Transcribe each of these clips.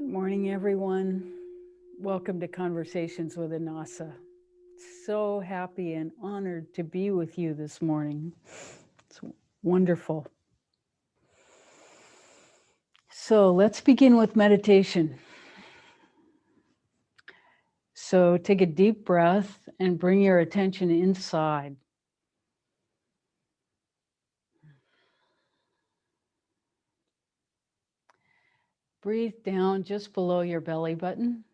Morning, everyone. Welcome to Conversations with Annassa. So happy and honored to be with you this morning. It's wonderful. So let's begin with meditation. So take a deep breath and bring your attention inside. Breathe down just below your belly button.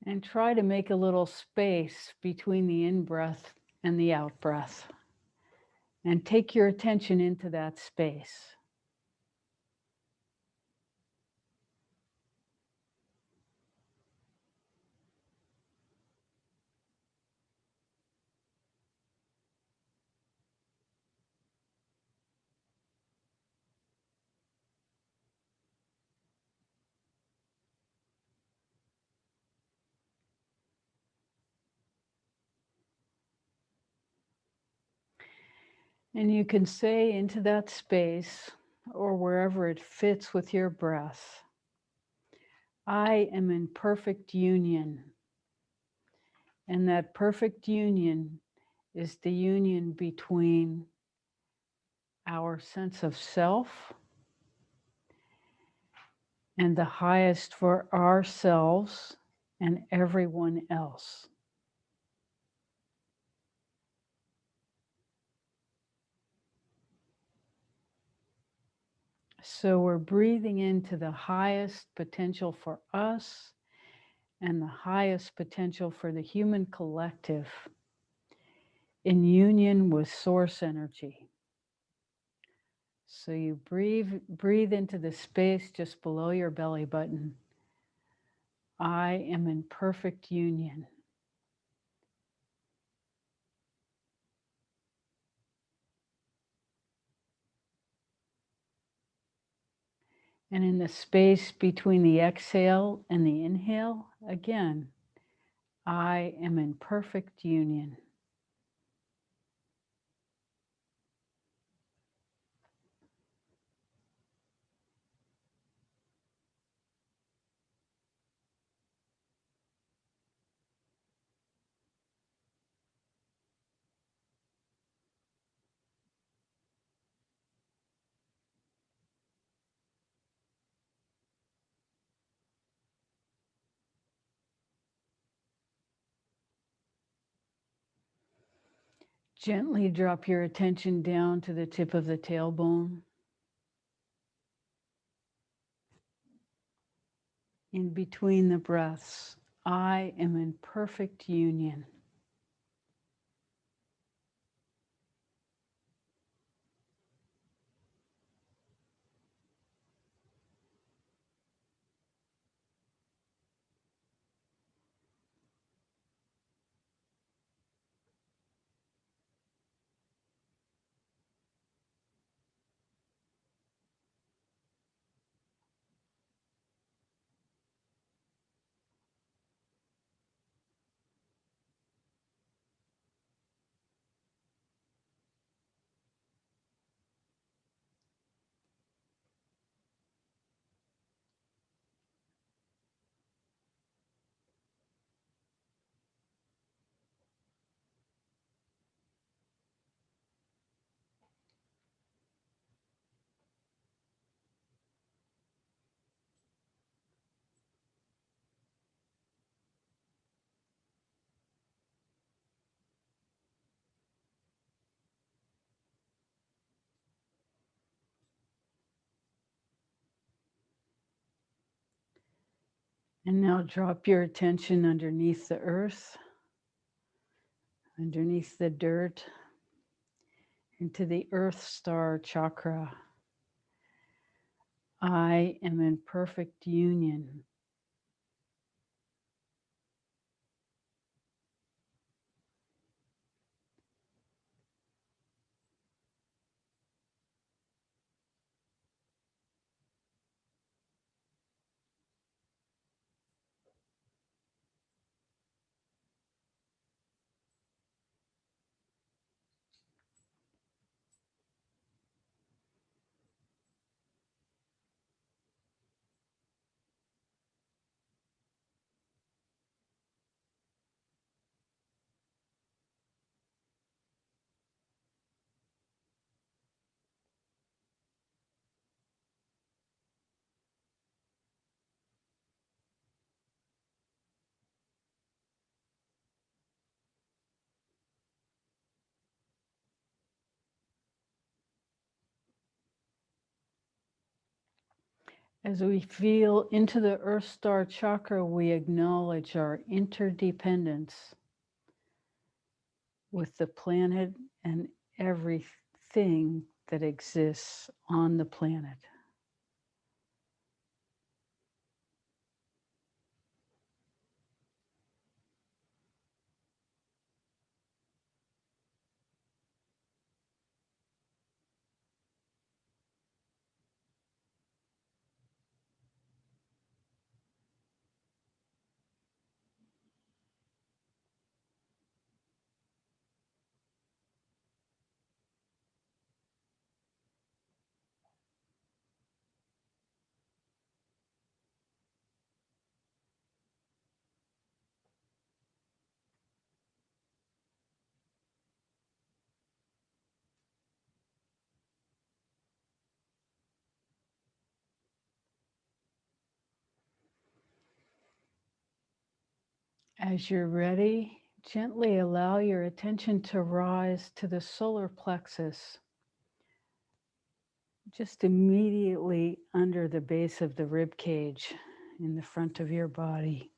And try to make a little space between the in-breath and the out-breath. And take your attention into that space. And you can say into that space or wherever it fits with your breath, I am in perfect union. And that perfect union is the union between our sense of self and the highest for ourselves and everyone else. So we're breathing into the highest potential for us and the highest potential for the human collective in union with source energy. So you breathe into the space just below your belly button. I am in perfect union. And in the space between the exhale and the inhale, again, I am in perfect union. Gently drop your attention down to the tip of the tailbone. In between the breaths, I am in perfect union. And now drop your attention underneath the earth, underneath the dirt, into the Earth Star chakra. I am in perfect union. As we feel into the Earth Star chakra, we acknowledge our interdependence with the planet and everything that exists on the planet. As you're ready, gently allow your attention to rise to the solar plexus, just immediately under the base of the rib cage in the front of your body,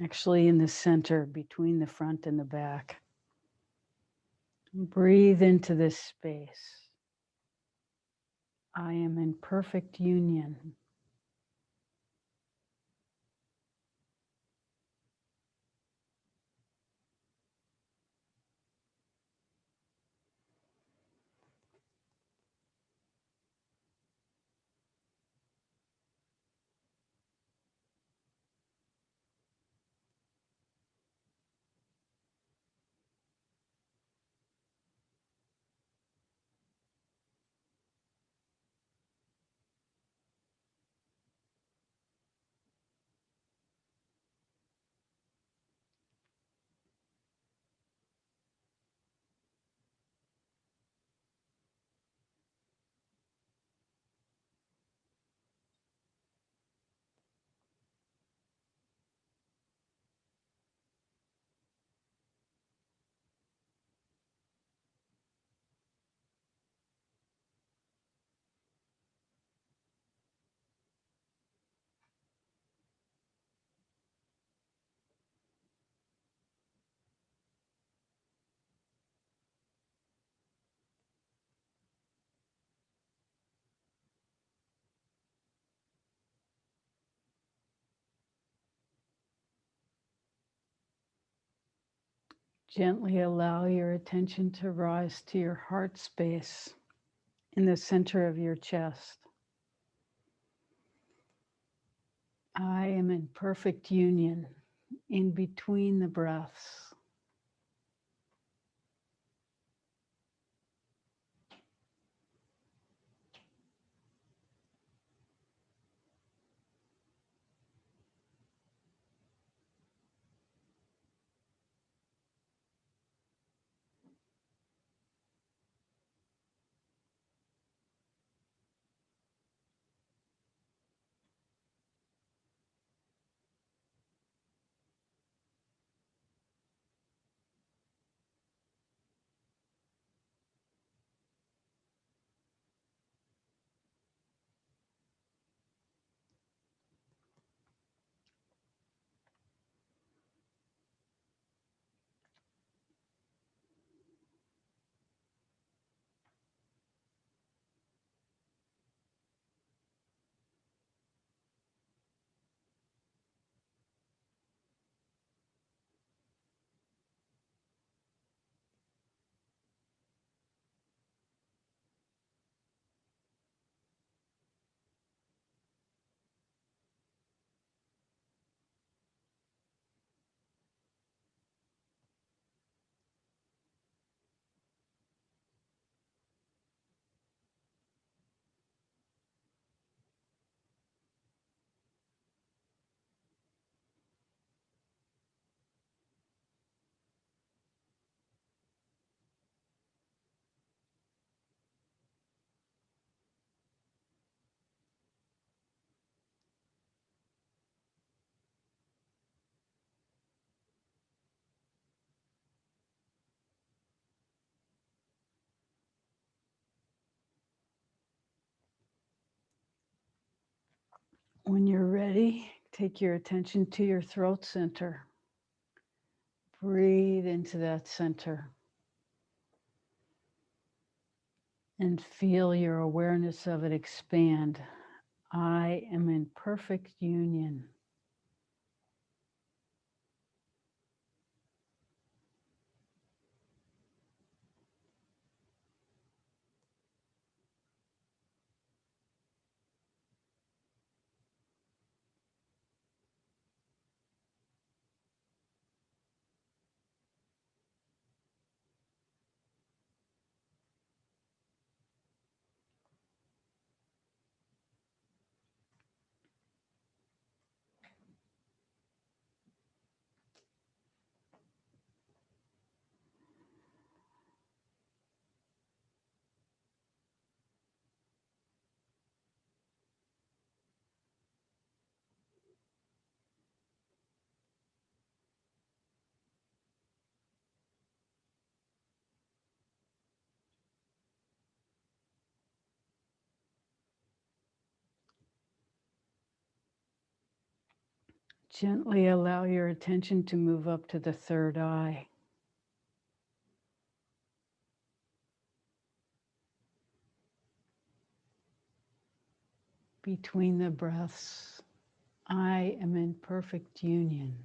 actually in the center between the front and the back. Breathe into this space. I am in perfect union. Gently allow your attention to rise to your heart space in the center of your chest. I am in perfect union in between the breaths. When you're ready, take your attention to your throat center. Breathe into that center and feel your awareness of it expand. I am in perfect union. Gently allow your attention to move up to the third eye. Between the breaths, I am in perfect union.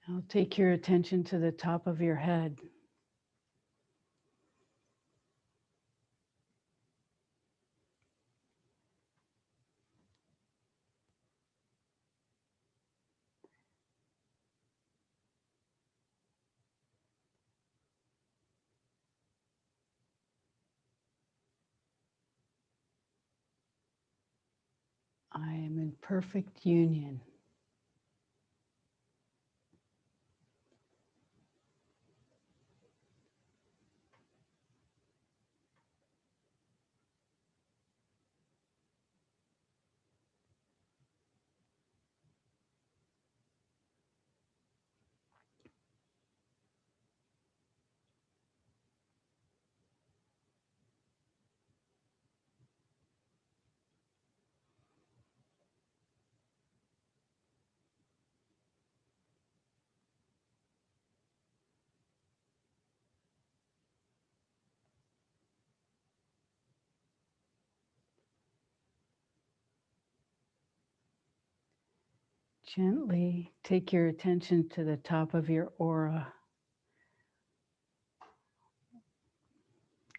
Now take your attention to the top of your head. I am in perfect union. Gently take your attention to the top of your aura,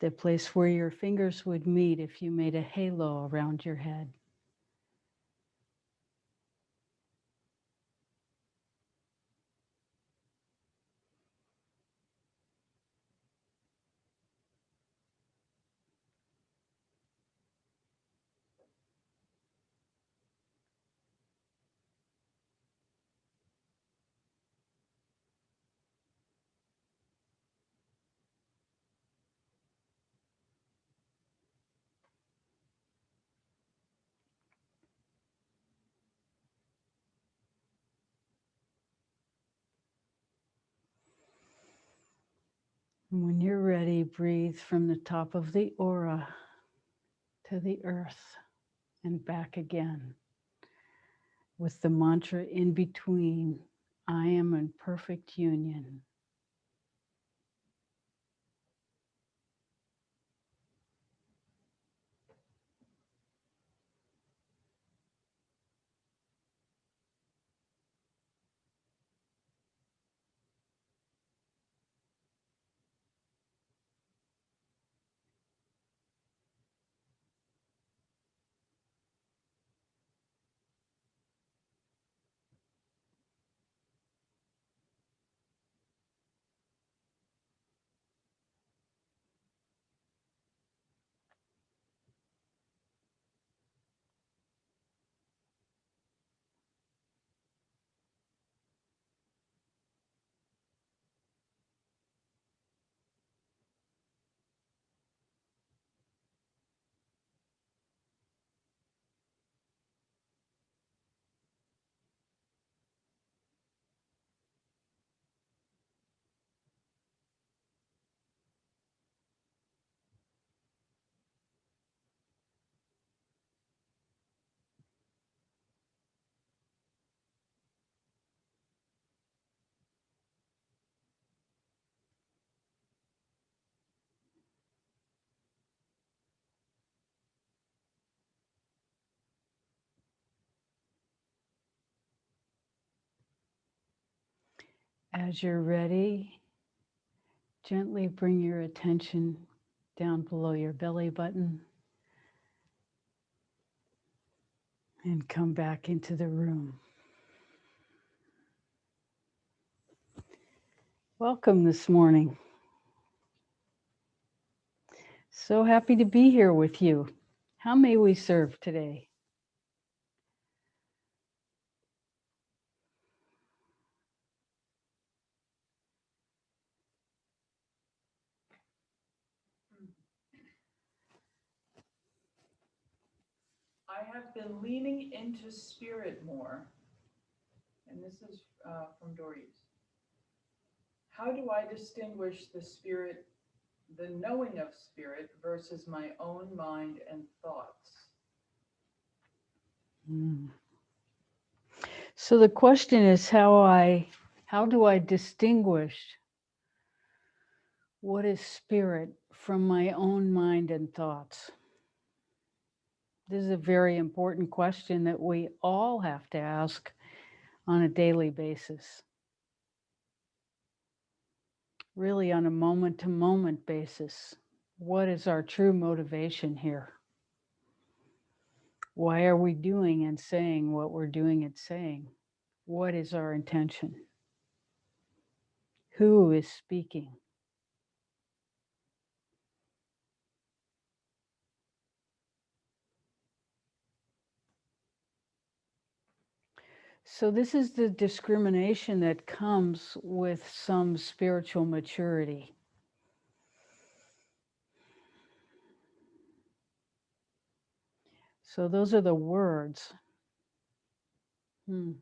the place where your fingers would meet if you made a halo around your head. And when you're ready, breathe from the top of the aura to the earth and back again, with the mantra in between, I am in perfect union. As you're ready, gently bring your attention down below your belly button and come back into the room. Welcome this morning. So happy to be here with you. How may we serve today? I have been leaning into spirit more, and this is from Doris. How do I distinguish the spirit, the knowing of spirit versus my own mind and thoughts? So the question is how do I distinguish what is spirit from my own mind and thoughts? This is a very important question that we all have to ask on a daily basis. Really on a moment-to-moment basis. What is our true motivation here? Why are we doing and saying what we're doing and saying? What is our intention? Who is speaking? So this is the discrimination that comes with some spiritual maturity. So those are the words. You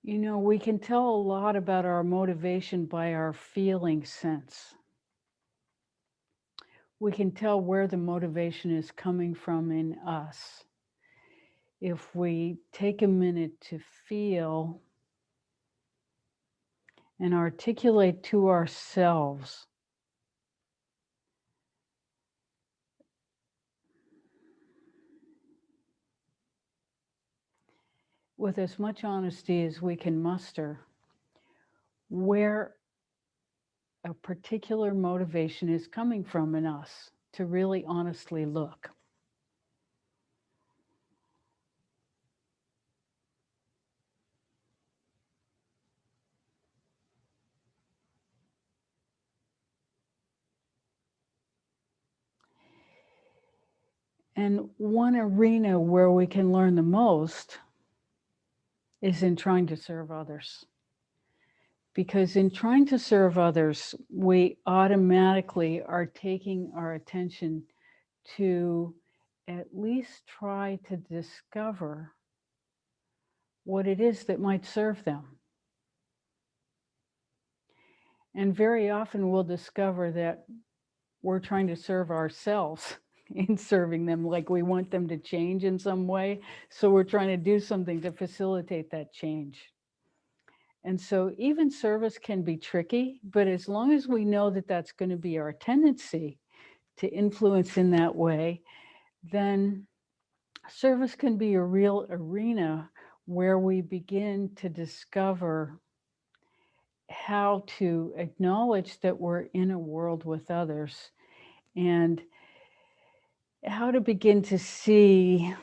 know, we can tell a lot about our motivation by our feeling sense. We can tell where the motivation is coming from in us. If we take a minute to feel and articulate to ourselves with as much honesty as we can muster where a particular motivation is coming from in us, to really honestly look. And one arena where we can learn the most is in trying to serve others. Because in trying to serve others, we automatically are taking our attention to at least try to discover what it is that might serve them. And very often we'll discover that we're trying to serve ourselves in serving them, like we want them to change in some way. So we're trying to do something to facilitate that change. And so even service can be tricky, but as long as we know that that's going to be our tendency to influence in that way, then service can be a real arena where we begin to discover how to acknowledge that we're in a world with others and how to begin to see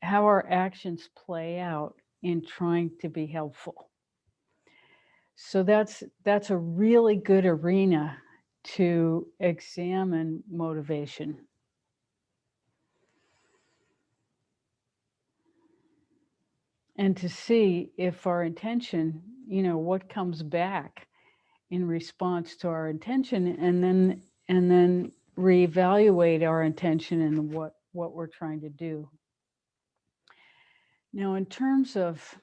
how our actions play out in trying to be helpful. So that's a really good arena to examine motivation. And to see if our intention, what comes back in response to our intention, and then reevaluate our intention and what we're trying to do. Now, in terms of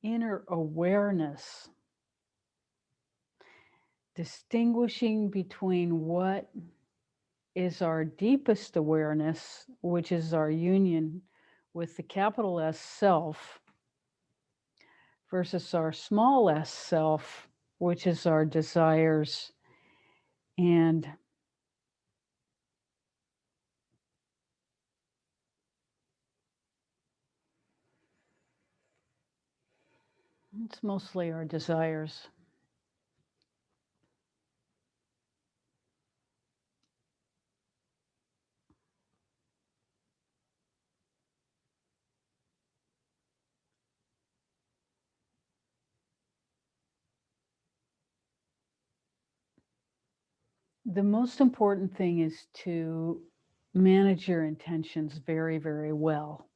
inner awareness, distinguishing between what is our deepest awareness, which is our union with the capital S self, versus our small s self, which is our desires and It's mostly our desires. The most important thing is to manage your intentions very, very well.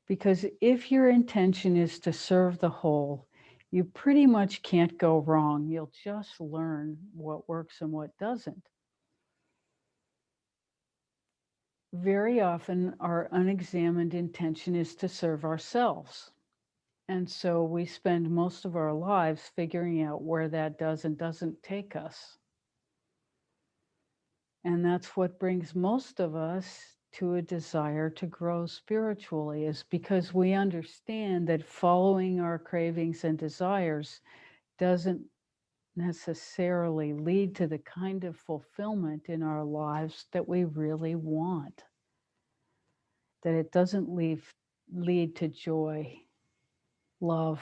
Because if your intention is to serve the whole, you pretty much can't go wrong. You'll just learn what works and what doesn't. Very often, our unexamined intention is to serve ourselves. And so we spend most of our lives figuring out where that does and doesn't take us. And that's what brings most of us to a desire to grow spiritually, is because we understand that following our cravings and desires doesn't necessarily lead to the kind of fulfillment in our lives that we really want, that it doesn't lead to joy, love,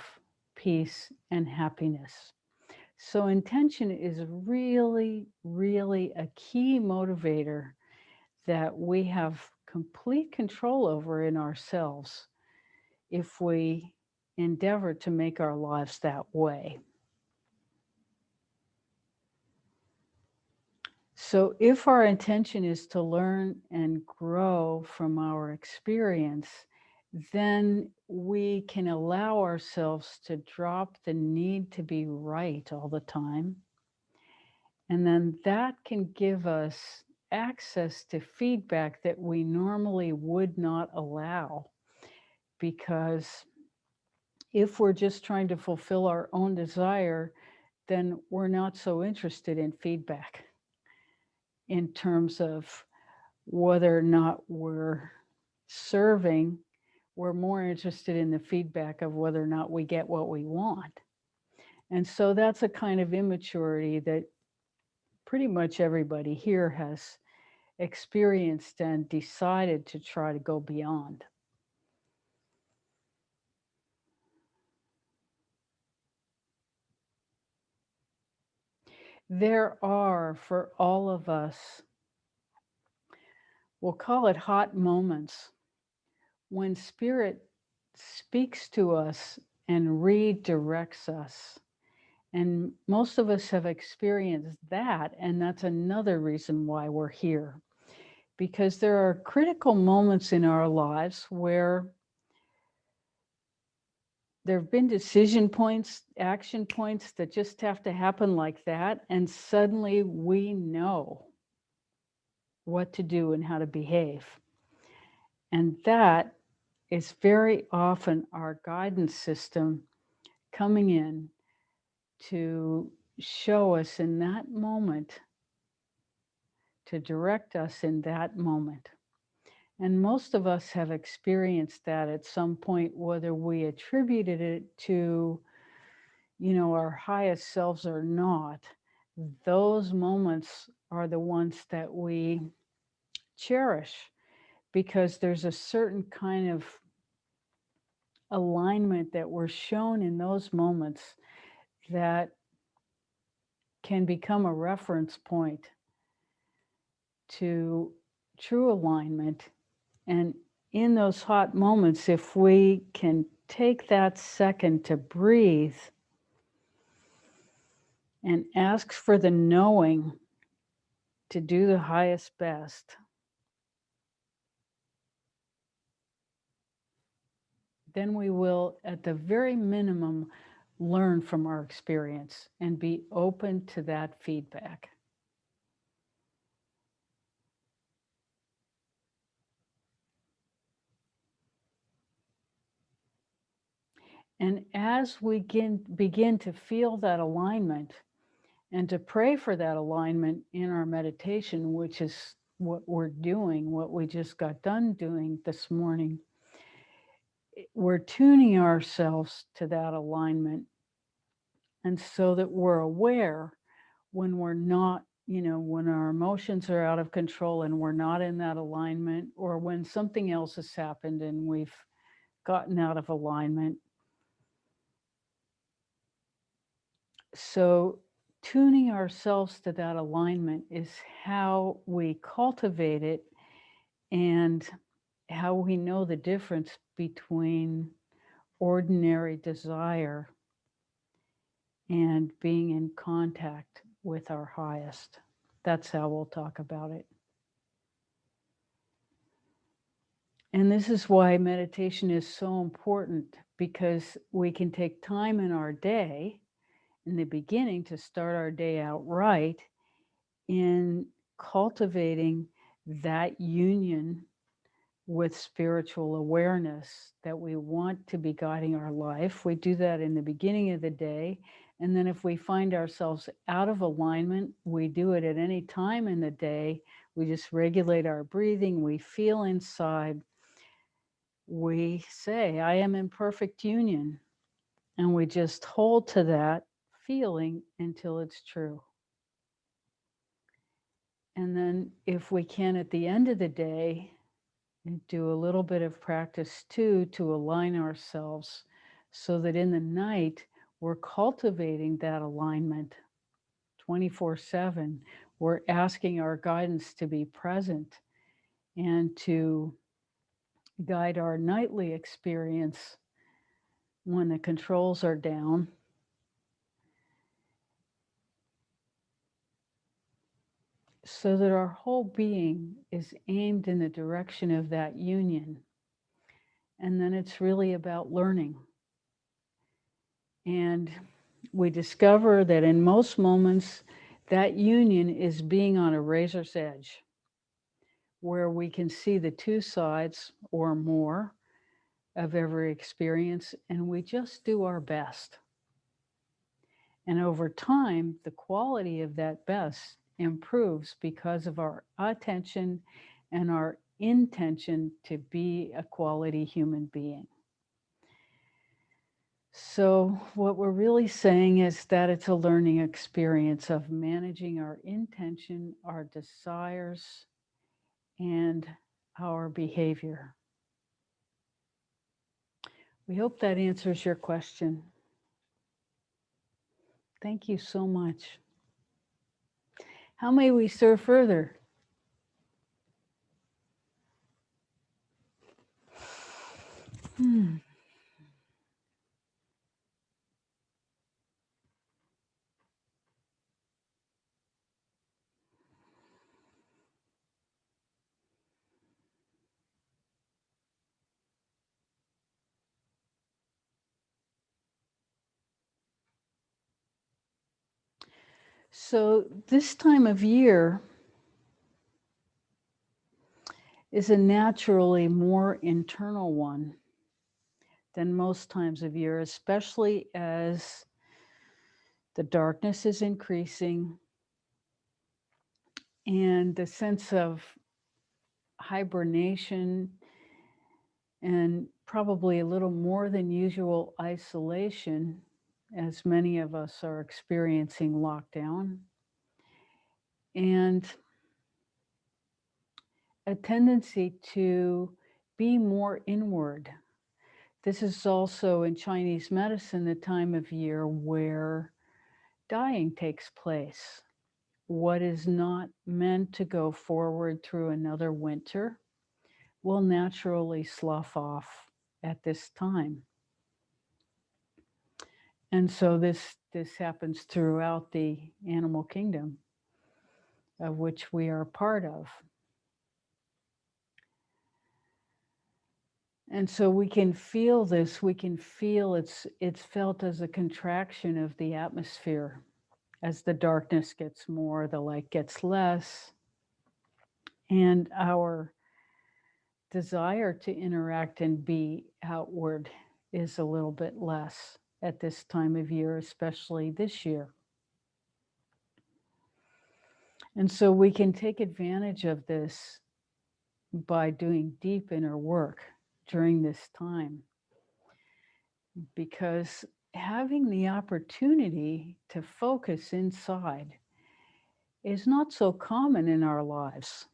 peace, and happiness. So intention is really, really a key motivator that we have complete control over in ourselves if we endeavor to make our lives that way. So, if our intention is to learn and grow from our experience, then we can allow ourselves to drop the need to be right all the time. And then that can give us access to feedback that we normally would not allow, because if we're just trying to fulfill our own desire, then we're not so interested in feedback in terms of whether or not we're serving. We're more interested in the feedback of whether or not we get what we want. And so that's a kind of immaturity that pretty much everybody here has experienced and decided to try to go beyond. There are, for all of us, we'll call it hot moments, when Spirit speaks to us and redirects us. And most of us have experienced that, and that's another reason why we're here. Because there are critical moments in our lives where there have been decision points, action points that just have to happen like that, and suddenly we know what to do and how to behave. And that is very often our guidance system coming in to show us in that moment, to direct us in that moment. And most of us have experienced that at some point, whether we attributed it to, our highest selves or not. Those moments are the ones that we cherish, because there's a certain kind of alignment that we're shown in those moments that can become a reference point to true alignment. And in those hot moments, if we can take that second to breathe and ask for the knowing to do the highest best, then we will, at the very minimum, learn from our experience and be open to that feedback. And as we begin to feel that alignment and to pray for that alignment in our meditation, which is what we're doing, what we just got done doing this morning, we're tuning ourselves to that alignment. And so that we're aware when we're not, when our emotions are out of control and we're not in that alignment, or when something else has happened and we've gotten out of alignment, So, tuning ourselves to that alignment is how we cultivate it and how we know the difference between ordinary desire and being in contact with our highest. That's how we'll talk about it. And this is why meditation is so important, because we can take time in our day, in the beginning, to start our day out right in cultivating that union with spiritual awareness that we want to be guiding our life. We do that in the beginning of the day. And then if we find ourselves out of alignment, we do it at any time in the day. We just regulate our breathing. We feel inside. We say, I am in perfect union. And we just hold to that feeling until it's true. And then if we can, at the end of the day, and do a little bit of practice too to align ourselves so that in the night we're cultivating that alignment 24/7. We're asking our guidance to be present and to guide our nightly experience when the controls are down. So that our whole being is aimed in the direction of that union. And then it's really about learning. And we discover that in most moments, that union is being on a razor's edge, where we can see the two sides or more of every experience, and we just do our best. And over time, the quality of that best improves because of our attention and our intention to be a quality human being. So, what we're really saying is that it's a learning experience of managing our intention, our desires, and our behavior. We hope that answers your question. Thank you so much. How may we serve further? Hmm. So, this time of year is a naturally more internal one than most times of year, especially as the darkness is increasing and the sense of hibernation and probably a little more than usual isolation, as many of us are experiencing lockdown, and a tendency to be more inward. This is also in Chinese medicine the time of year where dying takes place. What is not meant to go forward through another winter will naturally slough off at this time. And so this happens throughout the animal kingdom, of which we are part of. And so we can feel this, we can feel it's felt as a contraction of the atmosphere. As the darkness gets more, the light gets less, and our desire to interact and be outward is a little bit less at this time of year, especially this year. And so we can take advantage of this by doing deep inner work during this time, because having the opportunity to focus inside is not so common in our lives.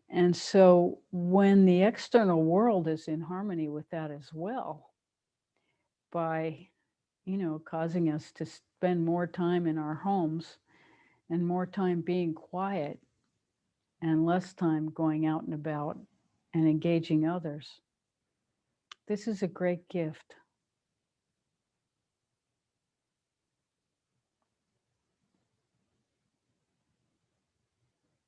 And so when the external world is in harmony with that as well, by causing us to spend more time in our homes and more time being quiet and less time going out and about and engaging others. This is a great gift.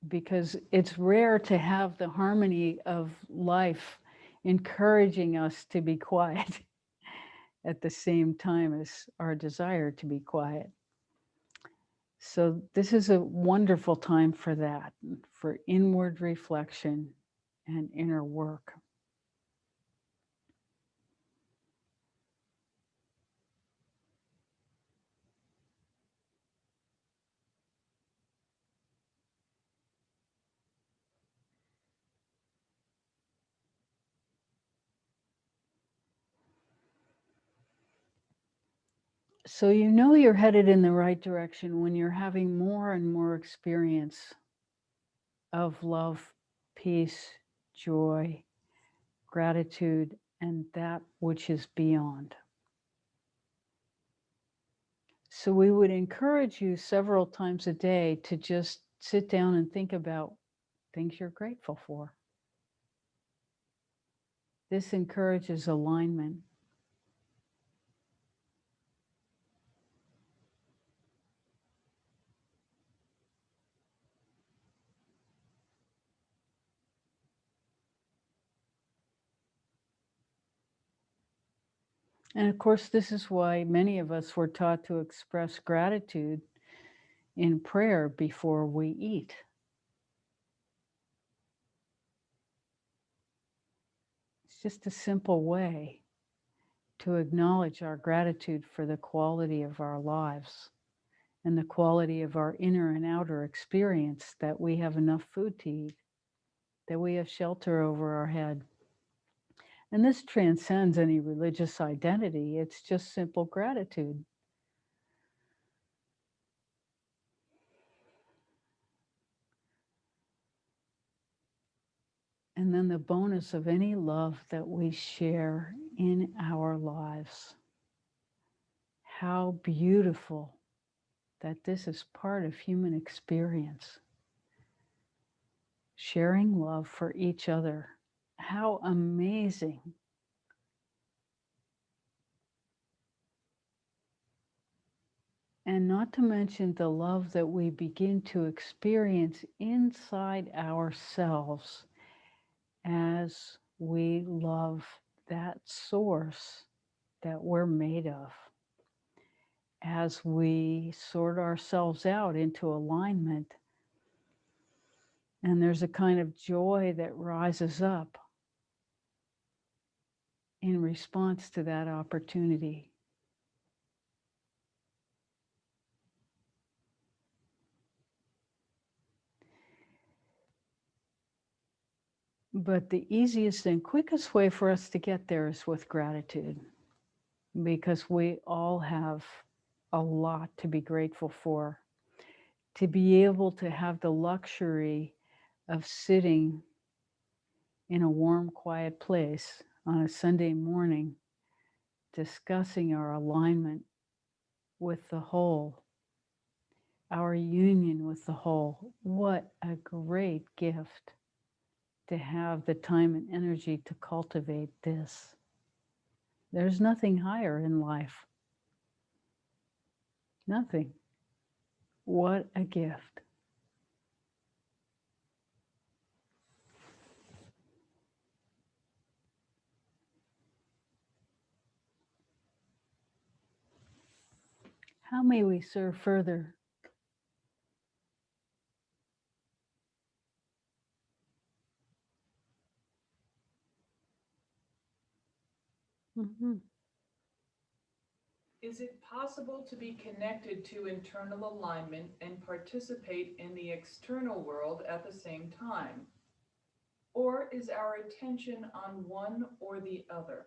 Because it's rare to have the harmony of life encouraging us to be quiet at the same time as our desire to be quiet. So, this is a wonderful time for that, for inward reflection and inner work. So, you're headed in the right direction when you're having more and more experience of love, peace, joy, gratitude, and that which is beyond. So we would encourage you several times a day to just sit down and think about things you're grateful for. This encourages alignment. And of course, this is why many of us were taught to express gratitude in prayer before we eat. It's just a simple way to acknowledge our gratitude for the quality of our lives and the quality of our inner and outer experience, that we have enough food to eat, that we have shelter over our head. And this transcends any religious identity. It's just simple gratitude. And then the bonus of any love that we share in our lives. How beautiful that this is part of human experience. Sharing love for each other. How amazing. And not to mention the love that we begin to experience inside ourselves as we love that source that we're made of, as we sort ourselves out into alignment. And there's a kind of joy that rises up in response to that opportunity. But the easiest and quickest way for us to get there is with gratitude, because we all have a lot to be grateful for. To be able to have the luxury of sitting in a warm, quiet place on a Sunday morning, discussing our alignment with the whole, our union with the whole. What a great gift to have the time and energy to cultivate this. There's nothing higher in life. Nothing. What a gift. How may we serve further? Mm-hmm. Is it possible to be connected to internal alignment and participate in the external world at the same time? Or is our attention on one or the other?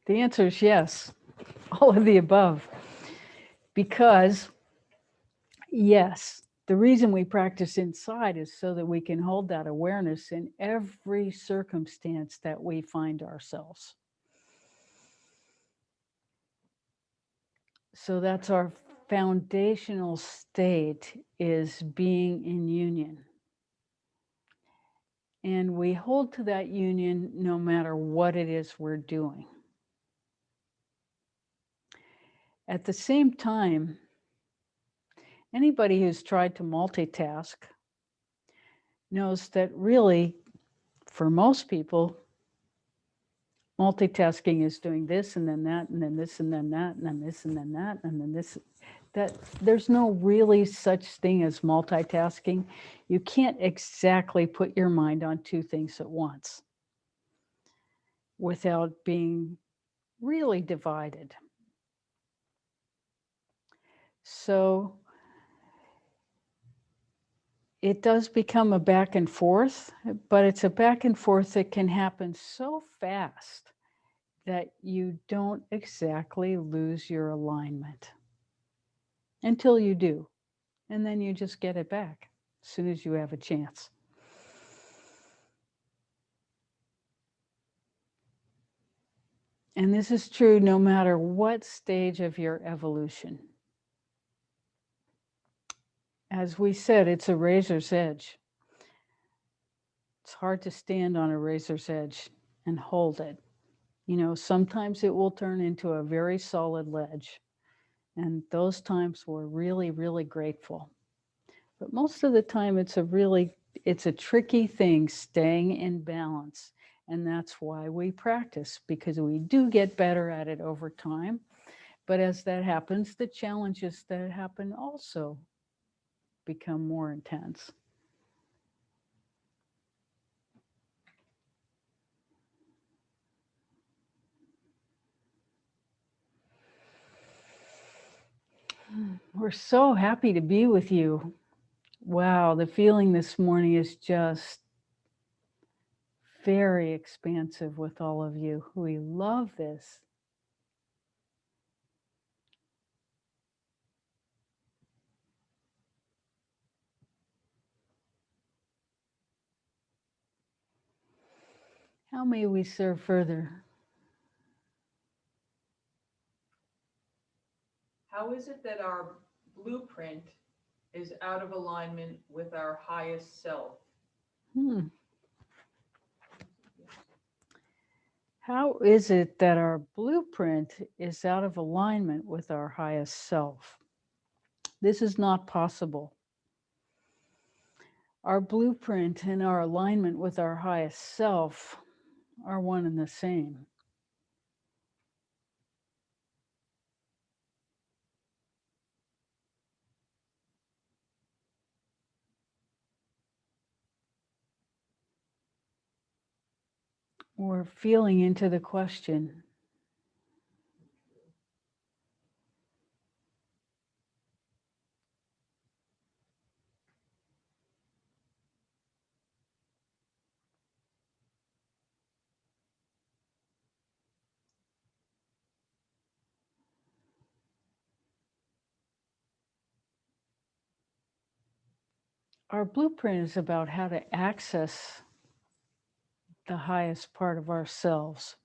The answer is yes, all of the above. Because, yes, The reason we practice inside is so that we can hold that awareness in every circumstance that we find ourselves. So that's our foundational state, is being in union. And we hold to that union no matter what it is we're doing. At the same time, anybody who's tried to multitask knows that really, for most people, multitasking is doing this and then that and then this and then that and then this and then that and then this. That there's no really such thing as multitasking. You can't exactly put your mind on two things at once without being really divided. So it does become a back and forth, but it's a back and forth that can happen so fast that you don't exactly lose your alignment until you do. And then you just get it back as soon as you have a chance. And this is true no matter what stage of your evolution. As we said, it's a razor's edge. It's hard to stand on a razor's edge and hold it. You know, sometimes it will turn into a very solid ledge. And those times we're really, really grateful. But most of the time it's a tricky thing staying in balance. And that's why we practice, because we do get better at it over time. But as that happens, the challenges that happen also become more intense. We're so happy to be with you. Wow, the feeling this morning is just very expansive with all of you. We love this. How may we serve further? How is it that our blueprint is out of alignment with our highest self? How is it that our blueprint is out of alignment with our highest self? This is not possible. Our blueprint and our alignment with our highest self are one and the same. We're feeling into the question. Our blueprint is about how to access the highest part of ourselves.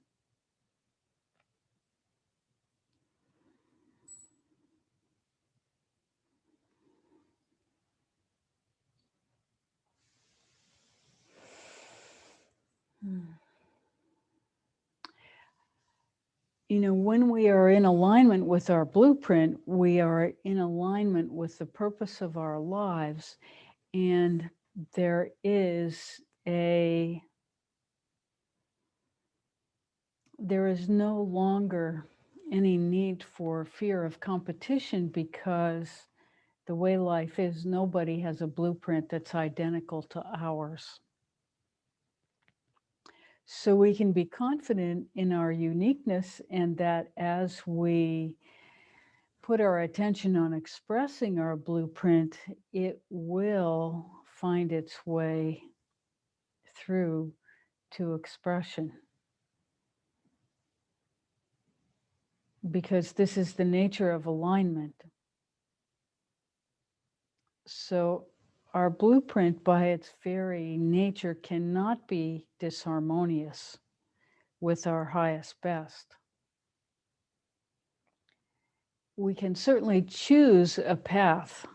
You know, when we are in alignment with our blueprint, we are in alignment with the purpose of our lives, and there is no longer any need for fear of competition, because the way life is, nobody has a blueprint that's identical to ours. So we can be confident in our uniqueness, and that as we put our attention on expressing our blueprint, it will find its way through to expression. Because this is the nature of alignment. So our blueprint, by its very nature, cannot be disharmonious with our highest best. We can certainly choose a path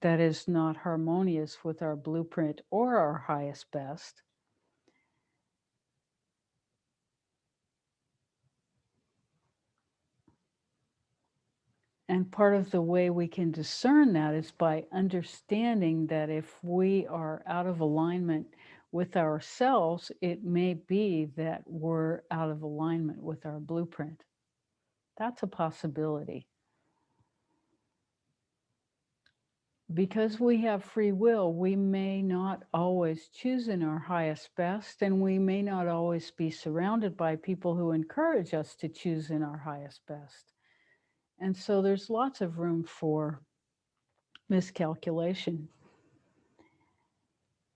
that is not harmonious with our blueprint or our highest best. And part of the way we can discern that is by understanding that if we are out of alignment with ourselves, it may be that we're out of alignment with our blueprint. That's a possibility. Because we have free will, we may not always choose in our highest best, and we may not always be surrounded by people who encourage us to choose in our highest best. And so there's lots of room for miscalculation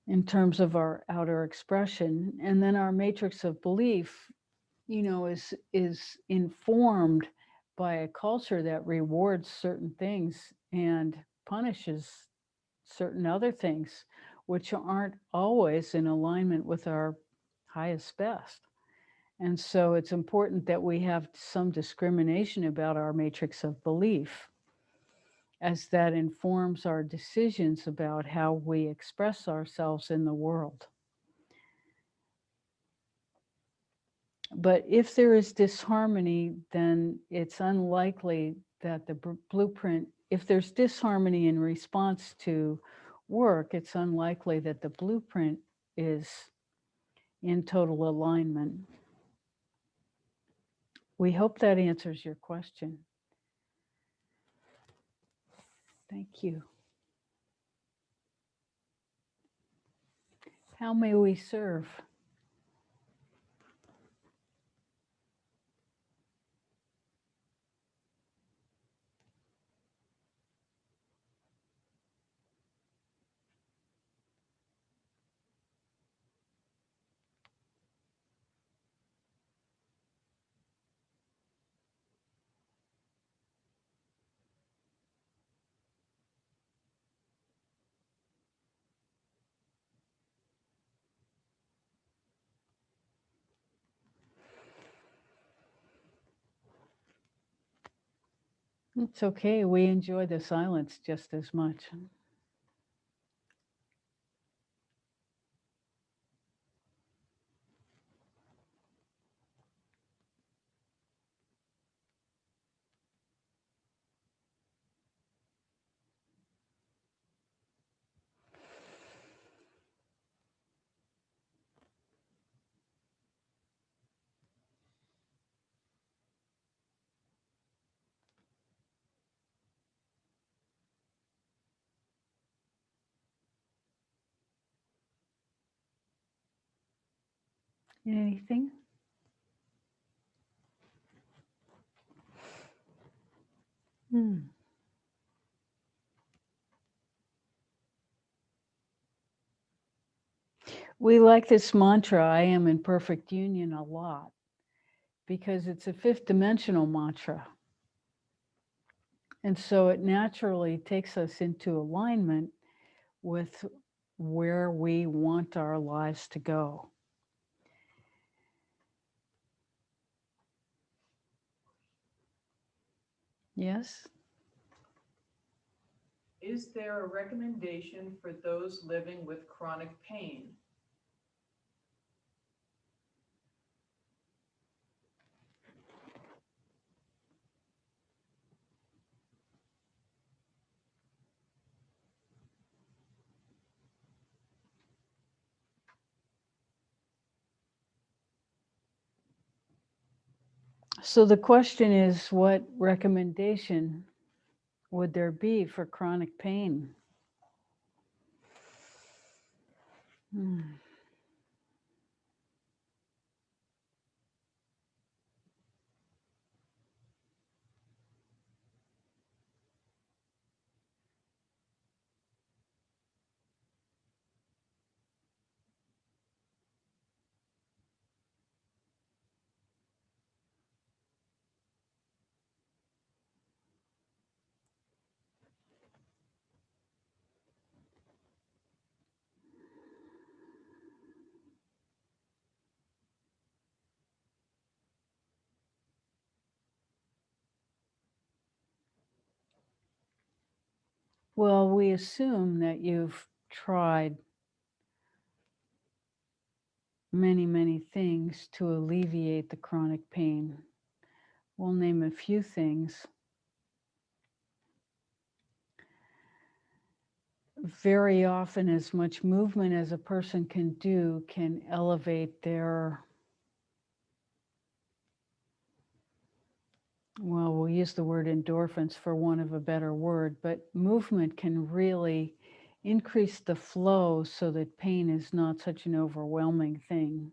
in terms of our outer expression. And then our matrix of belief, is informed by a culture that rewards certain things and punishes certain other things, which aren't always in alignment with our highest best. And so it's important that we have some discrimination about our matrix of belief, as that informs our decisions about how we express ourselves in the world. But if there is disharmony, then it's unlikely that the blueprint, if there's disharmony in response to work, it's unlikely that the blueprint is in total alignment. We hope that answers your question. Thank you. How may we serve? It's okay. We enjoy the silence just as much. Anything? We like this mantra, I am in perfect union, a lot, because it's a fifth dimensional mantra. And so it naturally takes us into alignment with where we want our lives to go. Yes? Is there a recommendation for those living with chronic pain? So the question is, what recommendation would there be for chronic pain? Well, we assume that you've tried many, many things to alleviate the chronic pain. We'll name a few things. Very often, as much movement as a person can do can elevate their, well, we'll use the word endorphins for want of a better word, but movement can really increase the flow so that pain is not such an overwhelming thing.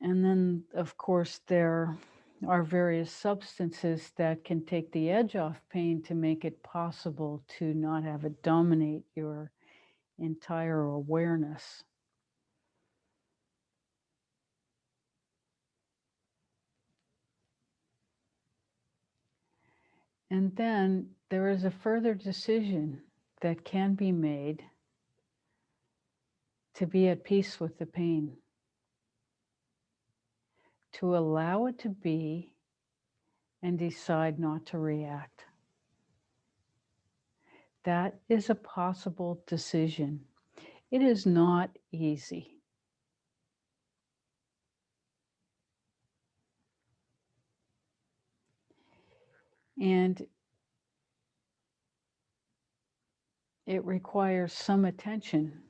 And then, of course, there are various substances that can take the edge off pain to make it possible to not have it dominate your entire awareness. And then there is a further decision that can be made to be at peace with the pain, to allow it to be and decide not to react. That is a possible decision. It is not easy. And it requires some attention.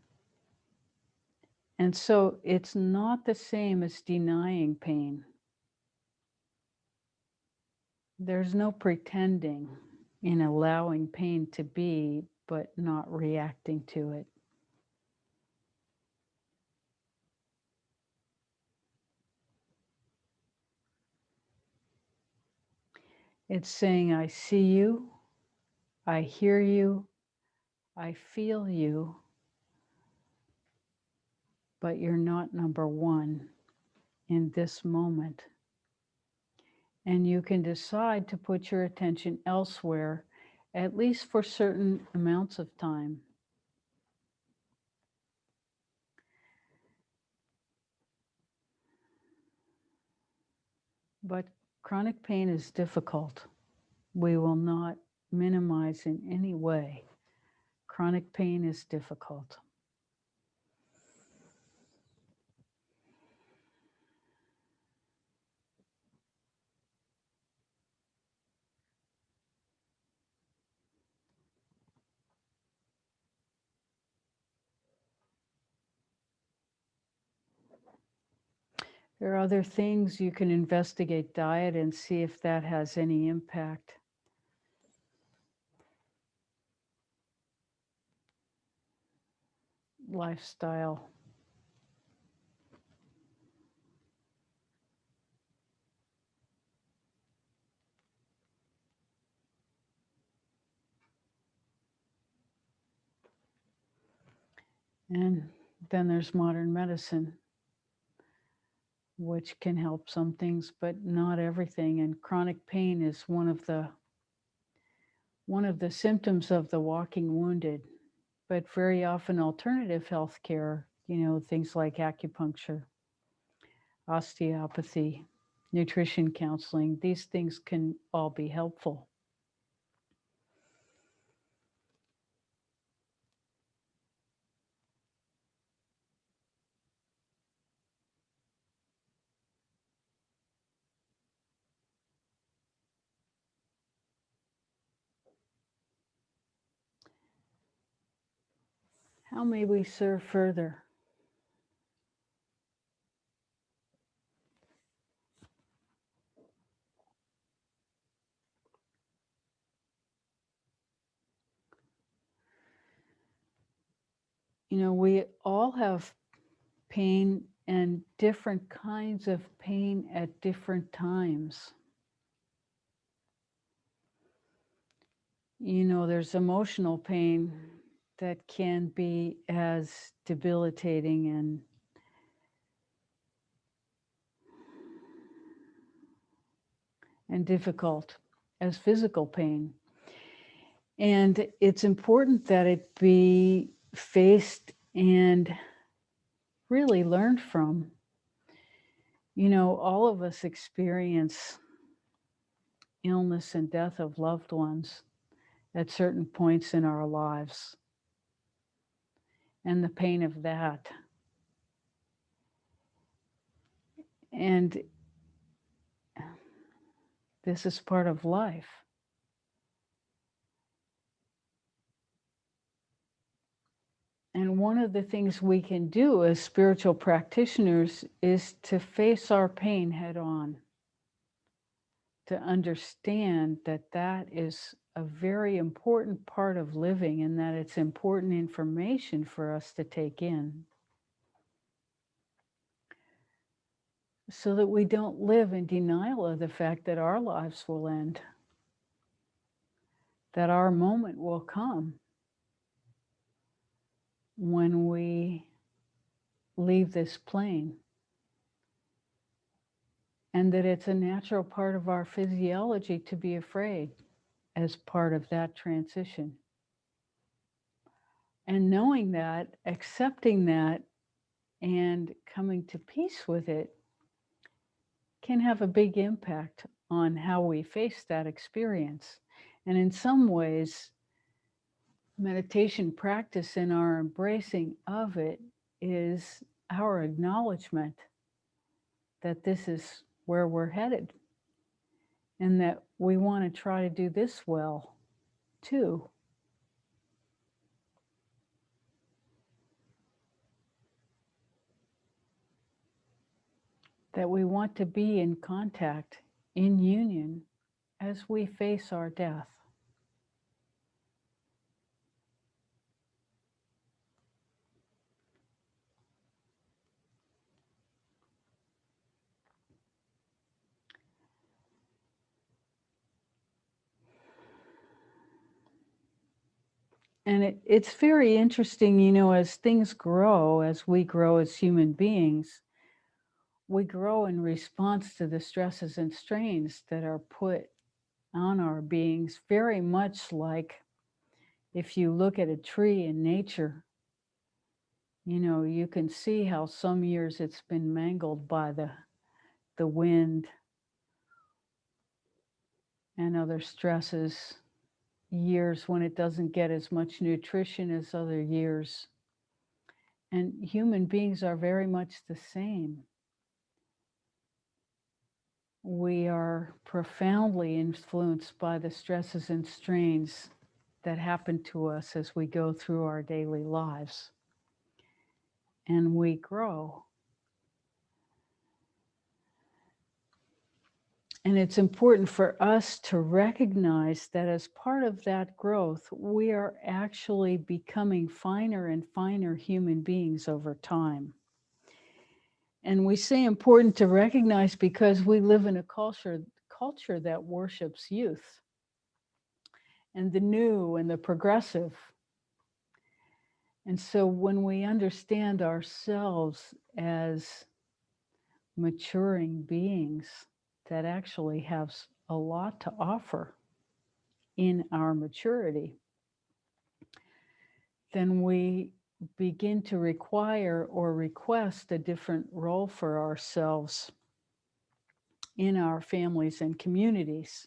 And so it's not the same as denying pain. There's no pretending in allowing pain to be, but not reacting to it. It's saying, I see you, I hear you, I feel you, but you're not number one in this moment. And you can decide to put your attention elsewhere, at least for certain amounts of time. But chronic pain is difficult. We will not minimize in any way. Chronic pain is difficult. There are other things you can investigate diet and see if that has any impact. Lifestyle. And then there's modern medicine, which can help some things, but not everything. And chronic pain is one of the symptoms of the walking wounded. But very often alternative health care, things like acupuncture, osteopathy, nutrition counseling, these things can all be helpful. How may we serve further? We all have pain and different kinds of pain at different times. There's emotional pain that can be as debilitating and difficult as physical pain. And it's important that it be faced and really learned from. All of us experience illness and death of loved ones. at certain points in our lives, and the pain of that. And this is part of life. And one of the things we can do as spiritual practitioners is to face our pain head on, to understand that that is a very important part of living and that it's important information for us to take in so that we don't live in denial of the fact that our lives will end, that our moment will come when we leave this plane, and that it's a natural part of our physiology to be afraid as part of that transition. And knowing that, accepting that, and coming to peace with it can have a big impact on how we face that experience. And in some ways, meditation practice and our embracing of it is our acknowledgement that this is where we're headed and that we want to try to do this well too. That we want to be in contact, in union, as we face our death. And it's very interesting, as things grow, as we grow as human beings, we grow in response to the stresses and strains that are put on our beings, very much like if you look at a tree in nature, you can see how some years it's been mangled by the wind and other stresses, years when it doesn't get as much nutrition as other years. And human beings are very much the same. We are profoundly influenced by the stresses and strains that happen to us as we go through our daily lives. And we grow. And it's important for us to recognize that as part of that growth, we are actually becoming finer and finer human beings over time. And we say important to recognize because we live in a culture that worships youth and the new and the progressive. And so when we understand ourselves as maturing beings that actually have a lot to offer in our maturity, then we begin to require or request a different role for ourselves in our families and communities,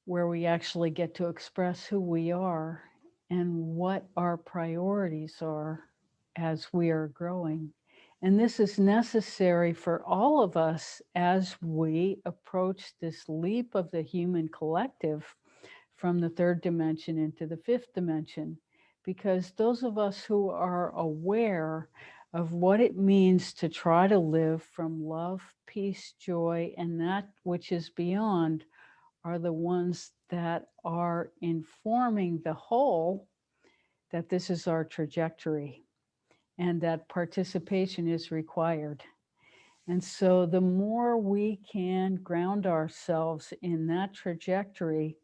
where we actually get to express who we are and what our priorities are as we are growing. And this is necessary for all of us as we approach this leap of the human collective from the third dimension into the fifth dimension, because those of us who are aware of what it means to try to live from love, peace, joy, and that which is beyond are the ones that are informing the whole that this is our trajectory and that participation is required. And so the more we can ground ourselves in that trajectory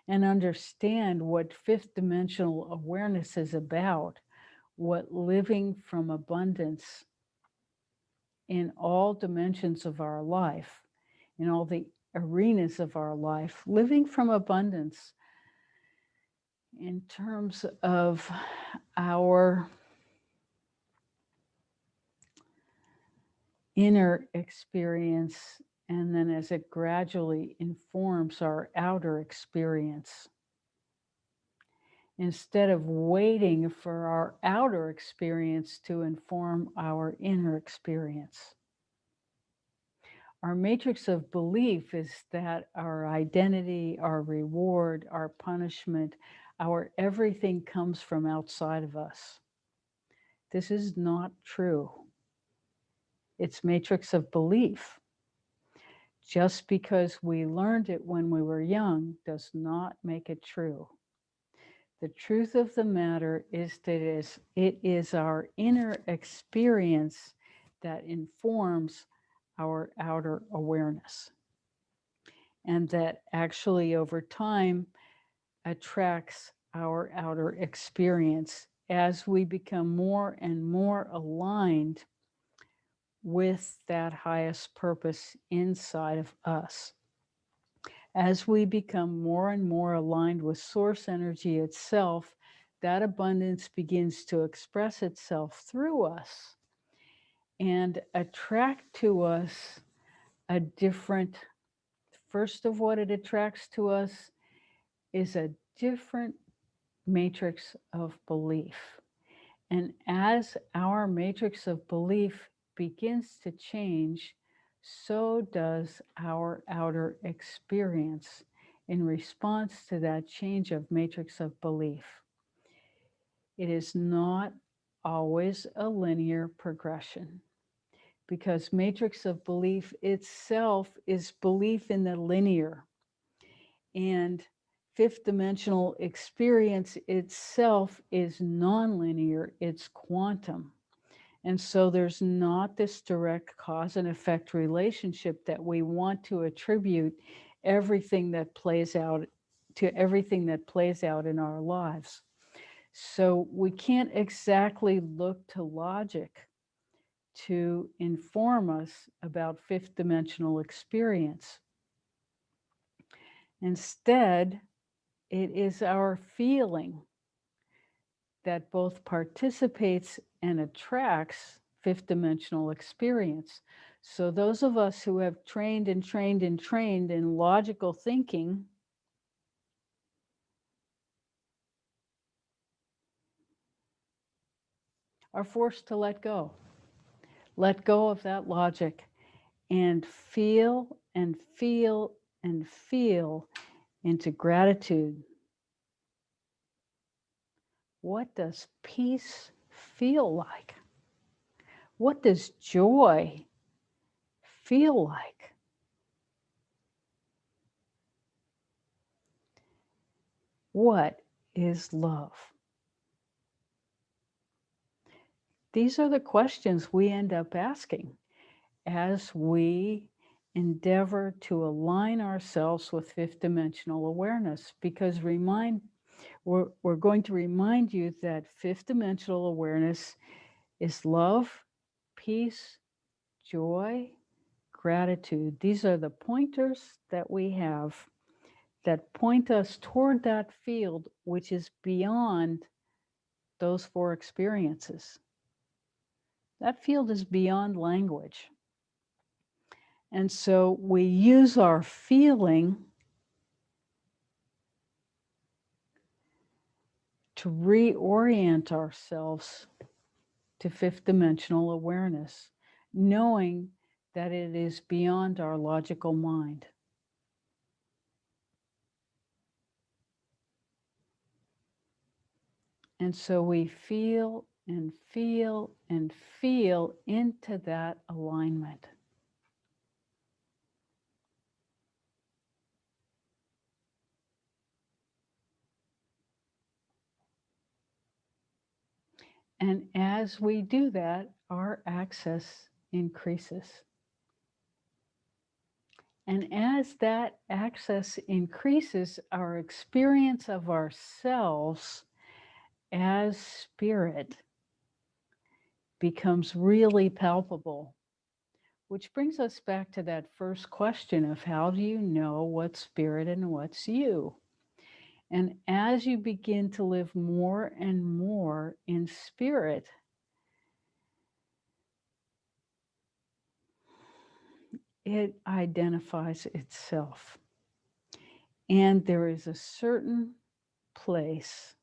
and understand what fifth dimensional awareness is about, what living from abundance in all dimensions of our life, in all the arenas of our life, living from abundance in terms of our inner experience, and then as it gradually informs our outer experience. instead of waiting for our outer experience to inform our inner experience. Our matrix of belief is that our identity, our reward, our punishment, our everything comes from outside of us. This is not true. It's matrix of belief. Just because we learned it when we were young does not make it true. The truth of the matter is that it is our inner experience that informs our outer awareness, and that actually over time attracts our outer experience as we become more and more aligned with that highest purpose inside of us. As we become more and more aligned with source energy itself, that abundance begins to express itself through us and attract to us a different, first of what it attracts to us is a different matrix of belief. And as our matrix of belief begins to change, so does our outer experience in response to that change of matrix of belief. It is not always a linear progression, because matrix of belief itself is belief in the linear, and fifth dimensional experience itself is nonlinear, it's quantum. And so there's not this direct cause and effect relationship that we want to attribute everything that plays out to everything that plays out in our lives. So we can't exactly look to logic to inform us about fifth dimensional experience. Instead, it is our feeling that both participates and attracts fifth dimensional experience. So those of us who have trained and trained and trained in logical thinking are forced to let go. Let go of that logic and feel and feel and feel into gratitude. What does peace feel like? What does joy feel like? What is love? These are the questions we end up asking as we endeavor to align ourselves with fifth dimensional awareness, because we're going to remind you that fifth dimensional awareness is love, peace, joy, gratitude. These are the pointers that we have that point us toward that field, which is beyond those four experiences. That field is beyond language. And so we use our feeling to reorient ourselves to fifth dimensional awareness, knowing that it is beyond our logical mind. And so we feel and feel and feel into that alignment. And as we do that, our access increases. And as that access increases, our experience of ourselves as spirit becomes really palpable, which brings us back to that first question of how do you know what's spirit and what's you? And as you begin to live more and more in spirit, it identifies itself. And there is a certain place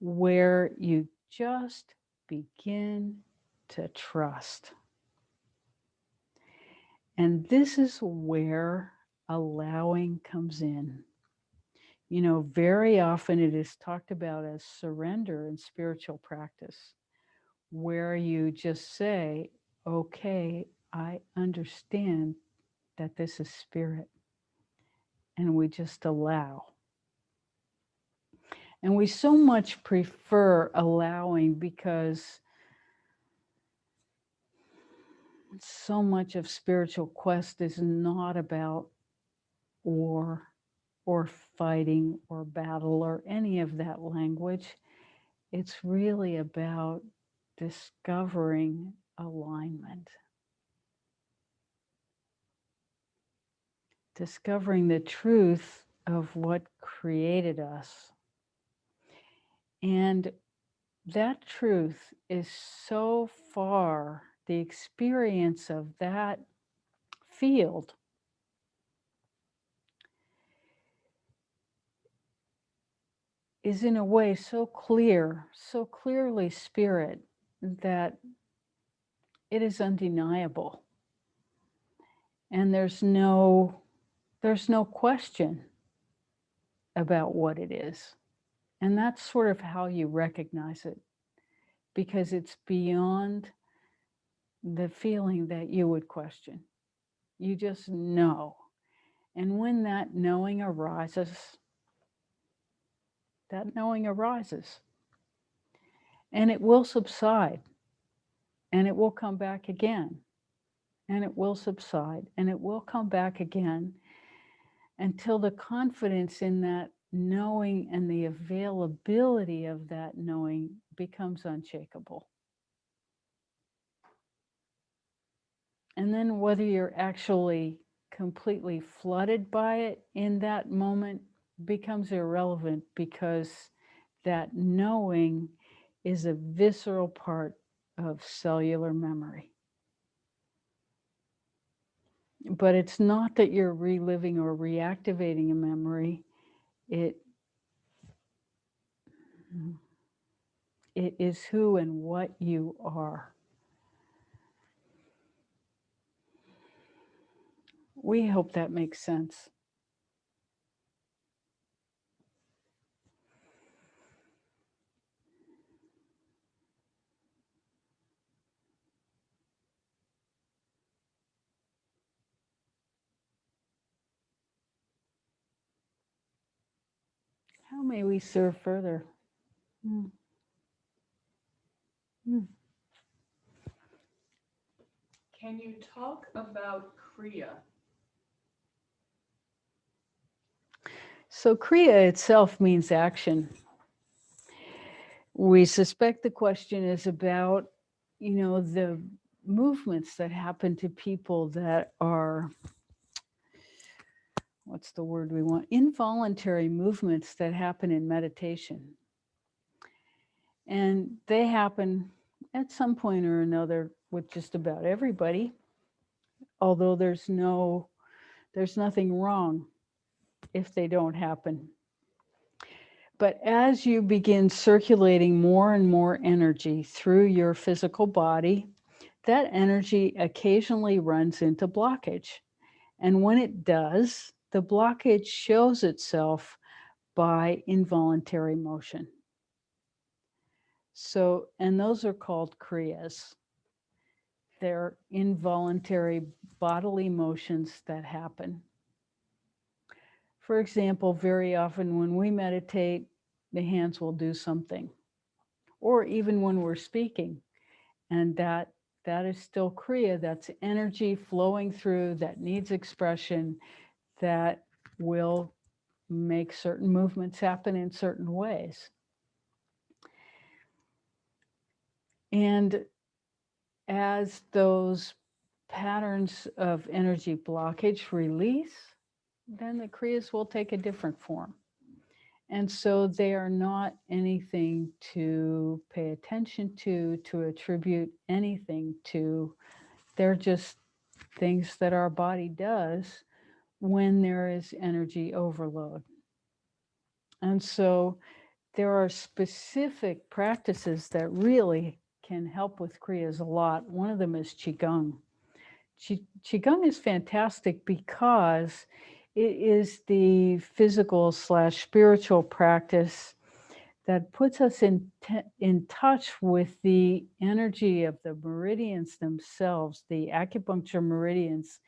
where you just begin to trust. And this is where allowing comes in. You know, very often it is talked about as surrender in spiritual practice, where you just say, okay, I understand that this is spirit, and we just allow. And we so much prefer allowing because so much of spiritual quest is not about war or fighting or battle or any of that language. It's really about discovering alignment, discovering the truth of what created us. And that truth is so far, the experience of that field is in a way so clear, so clearly spirit, that it is undeniable. And there's no question about what it is. And that's sort of how you recognize it, because it's beyond the feeling that you would question. You just know. And when that knowing arises, and it will subside, and it will come back again, and it will subside, and it will come back again, until the confidence in that knowing and the availability of that knowing becomes unshakable. And then whether you're actually completely flooded by it in that moment becomes irrelevant, because that knowing is a visceral part of cellular memory. But it's not that you're reliving or reactivating a memory. It is who and what you are. We hope that makes sense. How may we serve further? Mm. Mm. Can you talk about Kriya? So Kriya itself means action. We suspect the question is about, the movements that happen to people that are, what's the word we want? Involuntary movements that happen in meditation. And they happen at some point or another with just about everybody, although there's nothing wrong if they don't happen. But as you begin circulating more and more energy through your physical body, that energy occasionally runs into blockage. And when it does, the blockage shows itself by involuntary motion. So, and those are called kriyas. They're involuntary bodily motions that happen. For example, very often when we meditate, the hands will do something, or even when we're speaking, and that is still kriya. That's energy flowing through that needs expression, that will make certain movements happen in certain ways. And as those patterns of energy blockage release, then the kriyas will take a different form. And so they are not anything to pay attention to attribute anything to. They're just things that our body does when there is energy overload. And so there are specific practices that really can help with Kriyas a lot. One of them is Qigong. Qigong is fantastic because it is the physical slash spiritual practice that puts us in touch with the energy of the meridians themselves, the acupuncture meridians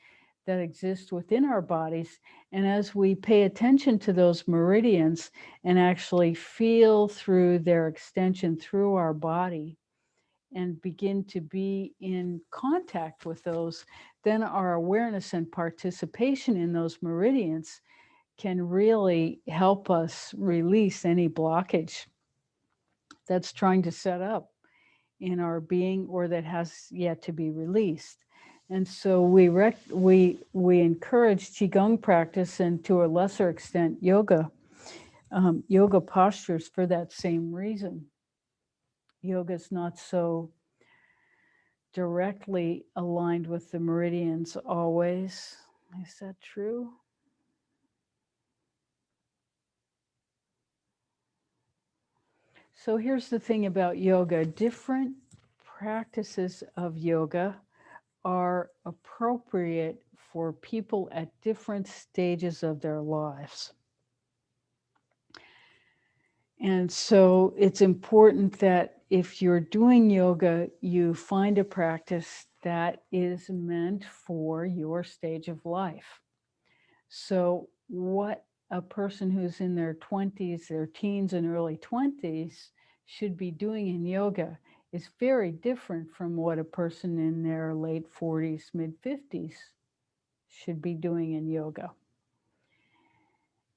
that exist within our bodies. And as we pay attention to those meridians and actually feel through their extension through our body and begin to be in contact with those, then our awareness and participation in those meridians can really help us release any blockage that's trying to set up in our being or that has yet to be released. And so we encourage qigong practice and to a lesser extent yoga postures for that same reason. Yoga is not so directly aligned with the meridians always. Is that true? So here's the thing about yoga. Different practices of yoga are appropriate for people at different stages of their lives. And so it's important that if you're doing yoga, you find a practice that is meant for your stage of life. So, what a person who's in their 20s, their teens, and early 20s should be doing in yoga is very different from what a person in their late 40s, mid 50s should be doing in yoga.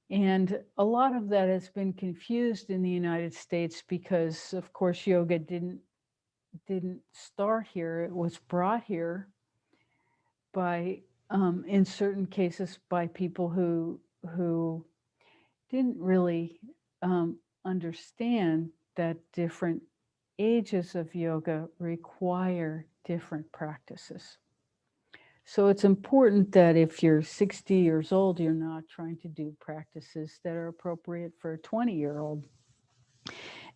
And a lot of that has been confused in the United States because, of course, yoga didn't start here. It was brought here by, in certain cases, by people who didn't really understand that different ages of yoga require different practices. So it's important that if you're 60 years old, you're not trying to do practices that are appropriate for a 20-year-old.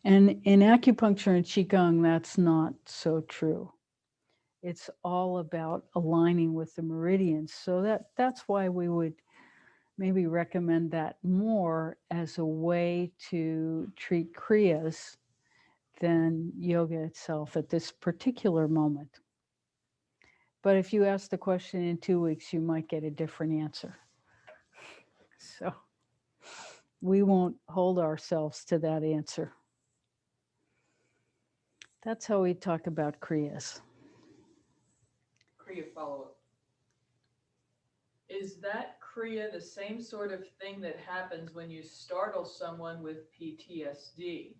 And in acupuncture and qigong, that's not so true. It's all about aligning with the meridians. So that's why we would maybe recommend that more as a way to treat kriyas than yoga itself at this particular moment. But if you ask the question in 2 weeks, you might get a different answer. So we won't hold ourselves to that answer. That's how we talk about kriyas. Kriya follow-up. Is that Kriya the same sort of thing that happens when you startle someone with PTSD?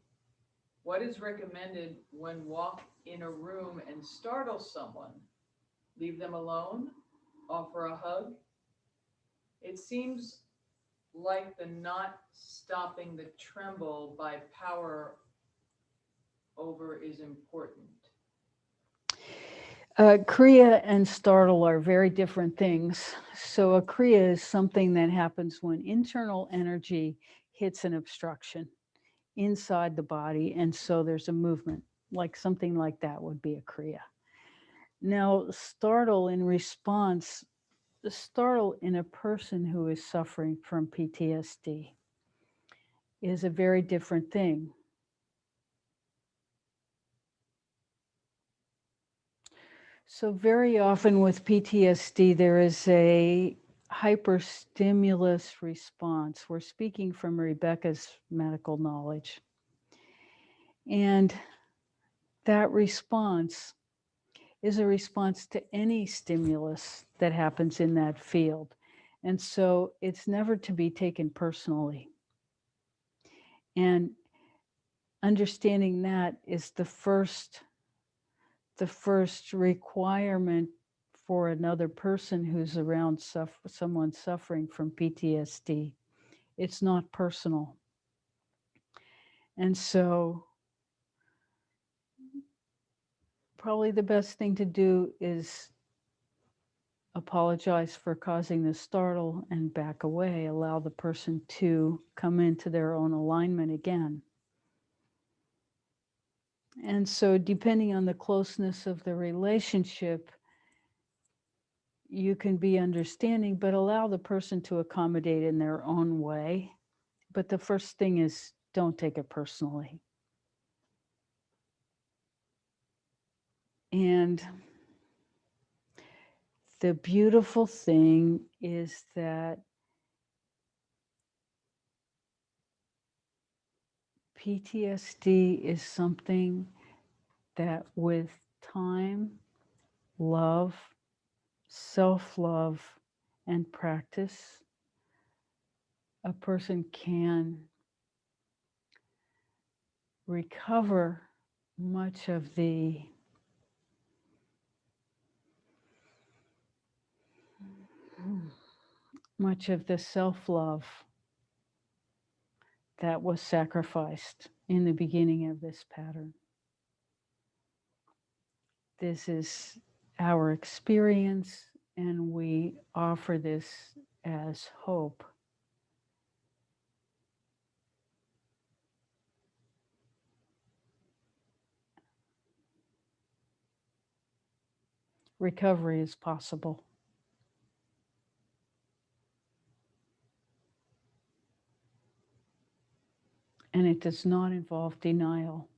What is recommended when walk in a room and startle someone? Leave them alone? Offer a hug? It seems like the not stopping the tremble by power over is important. Kriya and startle are very different things. So a kriya is something that happens when internal energy hits an obstruction inside the body, and so there's a movement. Like something like that would be a kriya. Now, startle in a person who is suffering from PTSD is a very different thing. So very often with PTSD, there is a hyperstimulus response. We're speaking from Rebecca's medical knowledge. And that response is a response to any stimulus that happens in that field. And so it's never to be taken personally. And understanding that is the first requirement for another person who's around someone suffering from PTSD. It's not personal. And so probably the best thing to do is apologize for causing the startle and back away, allow the person to come into their own alignment again. And so, depending on the closeness of the relationship, you can be understanding, but allow the person to accommodate in their own way. But the first thing is don't take it personally. And the beautiful thing is that PTSD is something that with time, love, self-love, and practice, a person can recover much of the self-love that was sacrificed in the beginning of this pattern. This is our experience, and we offer this as hope. Recovery is possible. And it does not involve denial,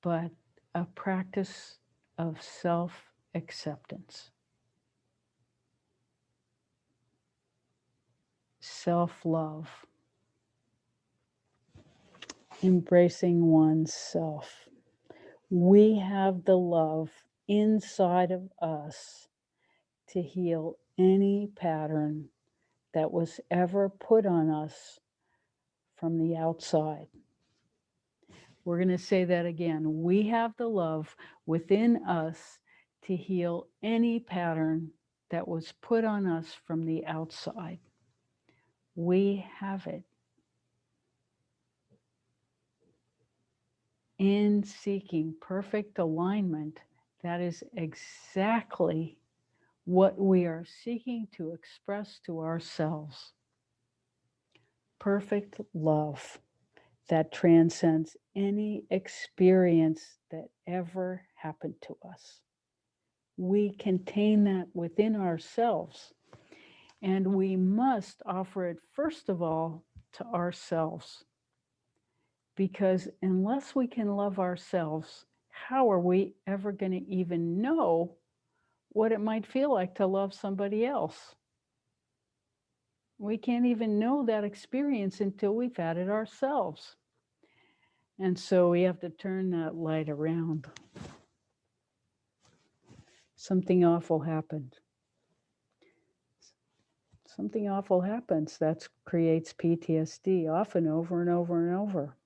but a practice of self-acceptance, self-love, embracing oneself. We have the love inside of us to heal any pattern that was ever put on us from the outside. We're going to say that again. We have the love within us to heal any pattern that was put on us from the outside. We have it. In seeking perfect alignment, that is exactly what we are seeking to express to ourselves. Perfect love that transcends any experience that ever happened to us. We contain that within ourselves, and we must offer it first of all to ourselves. Because unless we can love ourselves, how are we ever going to even know what it might feel like to love somebody else? We can't even know that experience until we've had it ourselves. And so we have to turn that light around. Something awful happened. Something awful happens that creates PTSD, often over and over and over.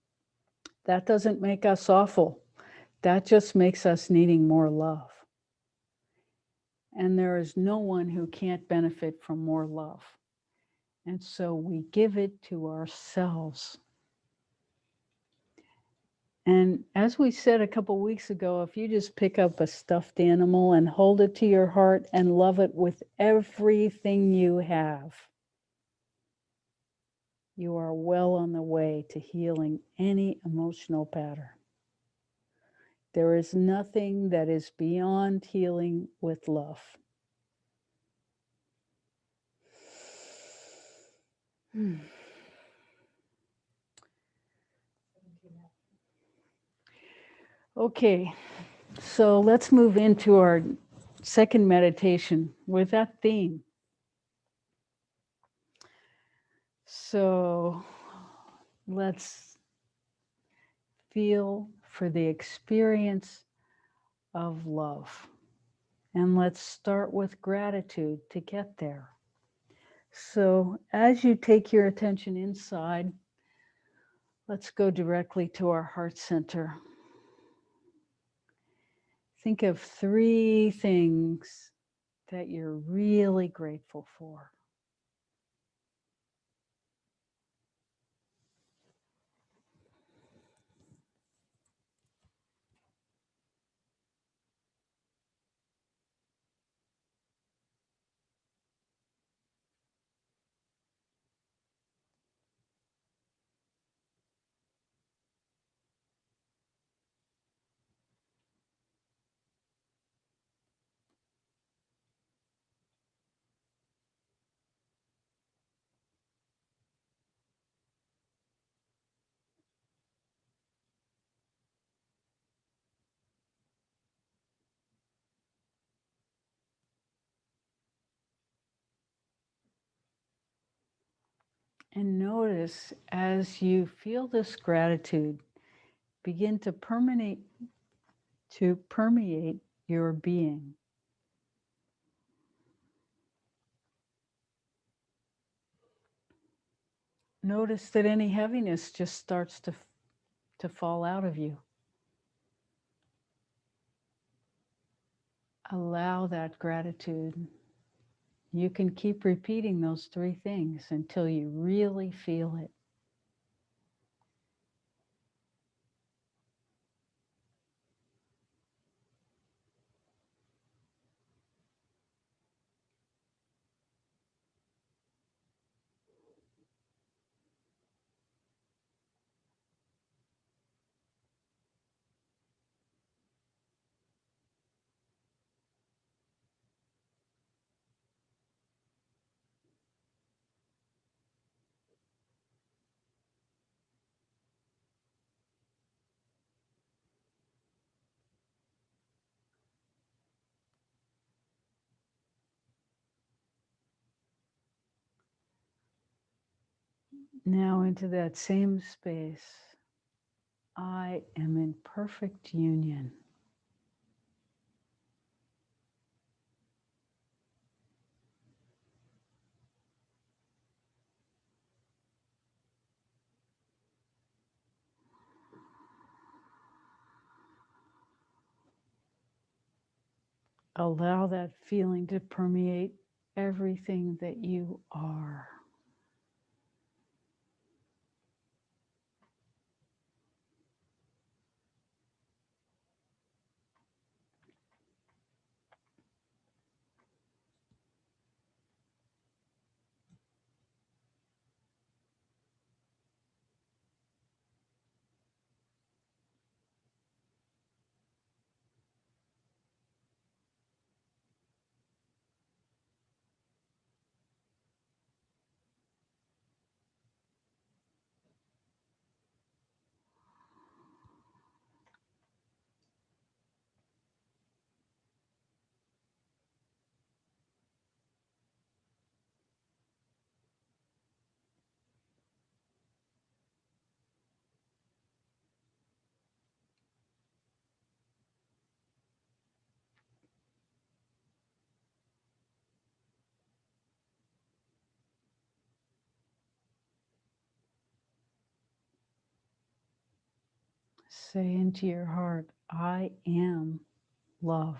That doesn't make us awful. That just makes us needing more love. And there is no one who can't benefit from more love. And so we give it to ourselves. And as we said a couple weeks ago, if you just pick up a stuffed animal and hold it to your heart and love it with everything you have, you are well on the way to healing any emotional pattern. There is nothing that is beyond healing with love. Okay, so let's move into our second meditation with that theme. So let's feel for the experience of love. And let's start with gratitude to get there. So as you take your attention inside, let's go directly to our heart center. Think of 3 things that you're really grateful for. And notice as you feel this gratitude begin to permeate your being. Notice that any heaviness just starts to fall out of you. Allow that gratitude. You can keep repeating those three things until you really feel it. Now into that same space, I am in perfect union. Allow that feeling to permeate everything that you are. Say into your heart, I am love.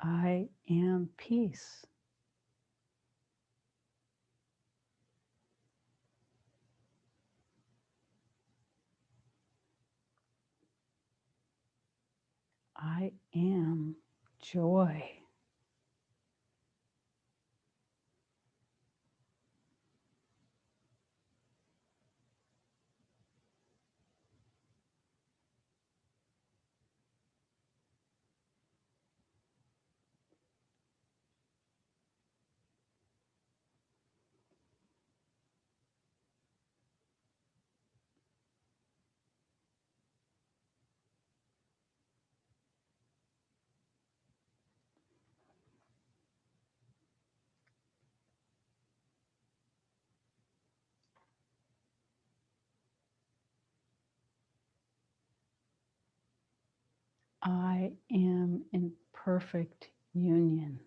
I am peace. I am joy. I am in perfect union.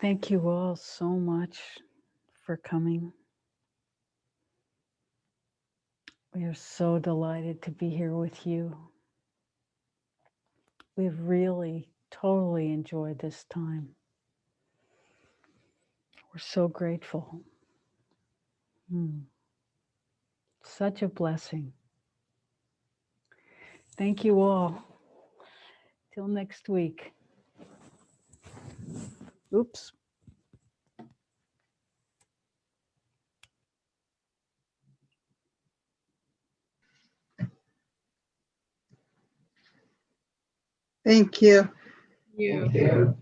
Thank you all so much for coming. We are so delighted to be here with you. We've really totally enjoyed this time. We're so grateful. Such a blessing. Thank you all. Till next week. Oops. Thank you. You.